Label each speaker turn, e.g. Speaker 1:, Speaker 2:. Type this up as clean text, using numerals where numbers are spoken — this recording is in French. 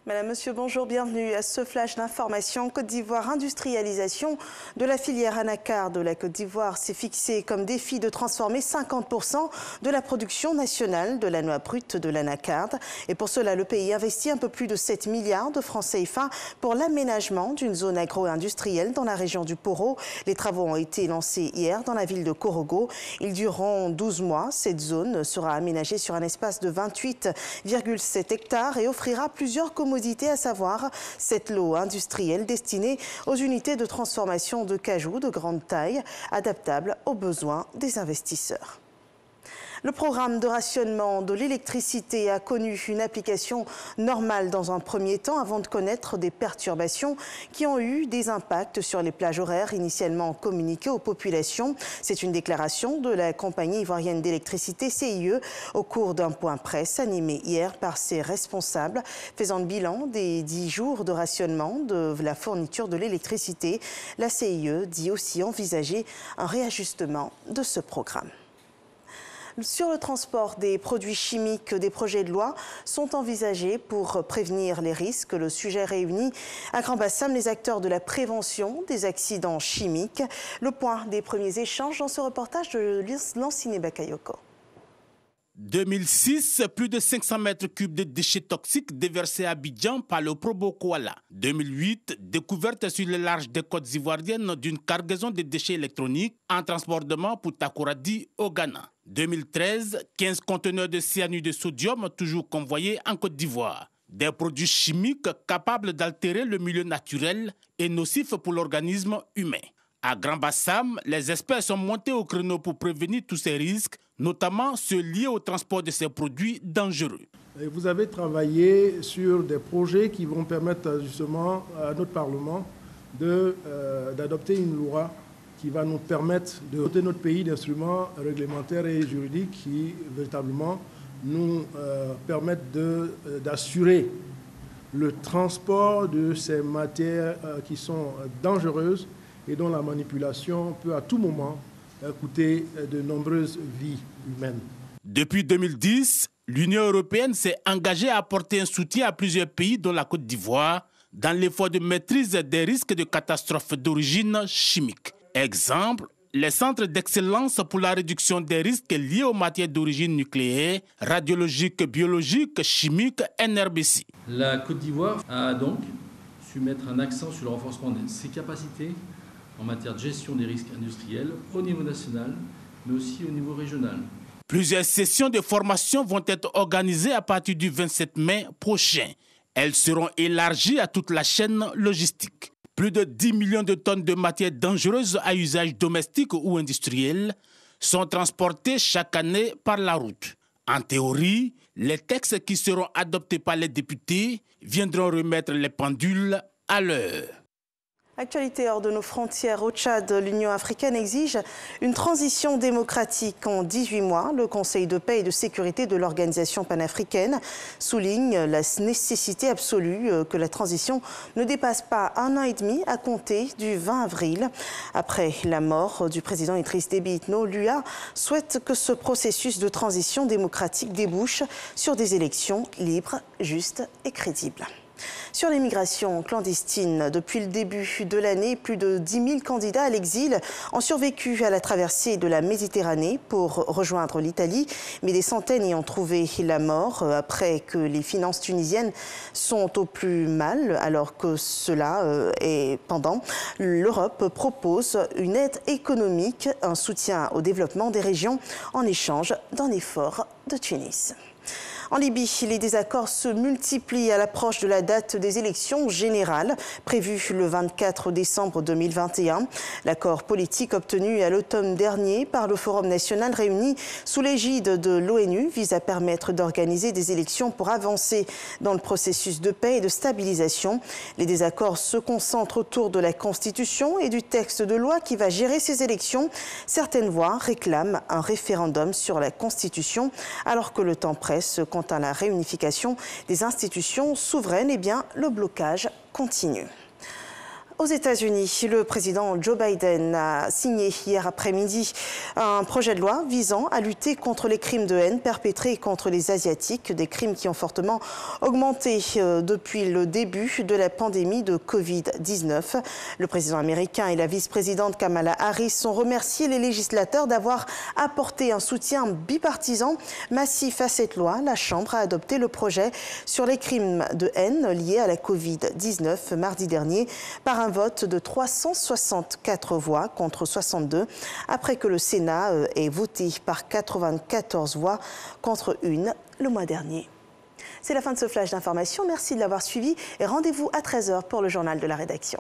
Speaker 1: Madame, Monsieur, bonjour, bienvenue à ce flash d'information. Côte d'Ivoire, industrialisation de la filière anacarde. La Côte d'Ivoire s'est fixée comme défi de transformer 50% de la production nationale de la noix brute de l'anacarde. Et pour cela, le pays investit un peu plus de 7 milliards de francs CFA pour l'aménagement d'une zone agro-industrielle dans la région du Poro. Les travaux ont été lancés hier dans la ville de Korogo. Ils dureront 12 mois. Cette zone sera aménagée sur un espace de 28,7 hectares et offrira plusieurs commodités, à savoir cette lot industrielle destinée aux unités de transformation de cajou de grande taille, adaptables aux besoins des investisseurs. Le programme de rationnement de l'électricité a connu une application normale dans un premier temps avant de connaître des perturbations qui ont eu des impacts sur les plages horaires initialement communiquées aux populations. C'est une déclaration de la compagnie ivoirienne d'électricité CIE au cours d'un point presse animé hier par ses responsables, faisant le bilan des 10 jours de rationnement de la fourniture de l'électricité. La CIE dit aussi envisager un réajustement de ce programme. Sur le transport des produits chimiques, des projets de loi sont envisagés pour prévenir les risques. Le sujet réunit à Grand-Bassam les acteurs de la prévention des accidents chimiques. Le point des premiers échanges dans ce reportage de Lanciné Bakayoko.
Speaker 2: 2006, plus de 500 mètres cubes de déchets toxiques déversés à Abidjan par le Probo Koala. 2008, découverte sur les larges des côtes ivoiriennes d'une cargaison de déchets électroniques en transportement pour Takoradi au Ghana. 2013, 15 conteneurs de cyanure de sodium toujours convoyés en Côte d'Ivoire. Des produits chimiques capables d'altérer le milieu naturel et nocifs pour l'organisme humain. À Grand-Bassam, les experts sont montés au créneau pour prévenir tous ces risques, notamment ceux liés au transport de ces produits dangereux.
Speaker 3: Et vous avez travaillé sur des projets qui vont permettre justement à notre Parlement d'adopter une loi qui va nous permettre de doter notre pays d'instruments réglementaires et juridiques qui véritablement nous permettent d'assurer le transport de ces matières qui sont dangereuses et dont la manipulation peut à tout moment coûter de nombreuses vies humaines.
Speaker 2: Depuis 2010, l'Union européenne s'est engagée à apporter un soutien à plusieurs pays, dont la Côte d'Ivoire, dans l'effort de maîtrise des risques de catastrophes d'origine chimique. Exemple, les centres d'excellence pour la réduction des risques liés aux matières d'origine nucléaire, radiologique, biologique, chimique, NRBC.
Speaker 4: La Côte d'Ivoire a donc su mettre un accent sur le renforcement de ses capacités en matière de gestion des risques industriels au niveau national, mais aussi au niveau régional.
Speaker 2: Plusieurs sessions de formation vont être organisées à partir du 27 mai prochain. Elles seront élargies à toute la chaîne logistique. Plus de 10 millions de tonnes de matières dangereuses à usage domestique ou industriel sont transportées chaque année par la route. En théorie, les textes qui seront adoptés par les députés viendront remettre les pendules à l'heure.
Speaker 1: Actualité hors de nos frontières, au Tchad, l'Union africaine exige une transition démocratique en 18 mois. Le Conseil de paix et de sécurité de l'organisation panafricaine souligne la nécessité absolue que la transition ne dépasse pas 1 an et demi à compter du 20 avril. Après la mort du président Idriss Déby Itno, l'UA souhaite que ce processus de transition démocratique débouche sur des élections libres, justes et crédibles. Sur l'immigration clandestine, depuis le début de l'année, plus de 10 000 candidats à l'exil ont survécu à la traversée de la Méditerranée pour rejoindre l'Italie, mais des centaines y ont trouvé la mort après que les finances tunisiennes sont au plus mal, alors que cela est pendant. L'Europe propose une aide économique, un soutien au développement des régions en échange d'un effort de Tunis. En Libye, les désaccords se multiplient à l'approche de la date des élections générales prévues le 24 décembre 2021. L'accord politique obtenu à l'automne dernier par le Forum national réuni sous l'égide de l'ONU vise à permettre d'organiser des élections pour avancer dans le processus de paix et de stabilisation. Les désaccords se concentrent autour de la Constitution et du texte de loi qui va gérer ces élections. Certaines voix réclament un référendum sur la Constitution alors que le temps presse. Quant à la réunification des institutions souveraines, eh bien, le blocage continue. Aux États-Unis, le président Joe Biden a signé hier après-midi un projet de loi visant à lutter contre les crimes de haine perpétrés contre les Asiatiques, des crimes qui ont fortement augmenté depuis le début de la pandémie de Covid-19. Le président américain et la vice-présidente Kamala Harris ont remercié les législateurs d'avoir apporté un soutien bipartisan massif à cette loi. La Chambre a adopté le projet sur les crimes de haine liés à la Covid-19 mardi dernier par un vote de 364 voix contre 62, après que le Sénat ait voté par 94 voix contre 1 le mois dernier. C'est la fin de ce flash d'information. Merci de l'avoir suivi et rendez-vous à 13h pour le journal de la rédaction.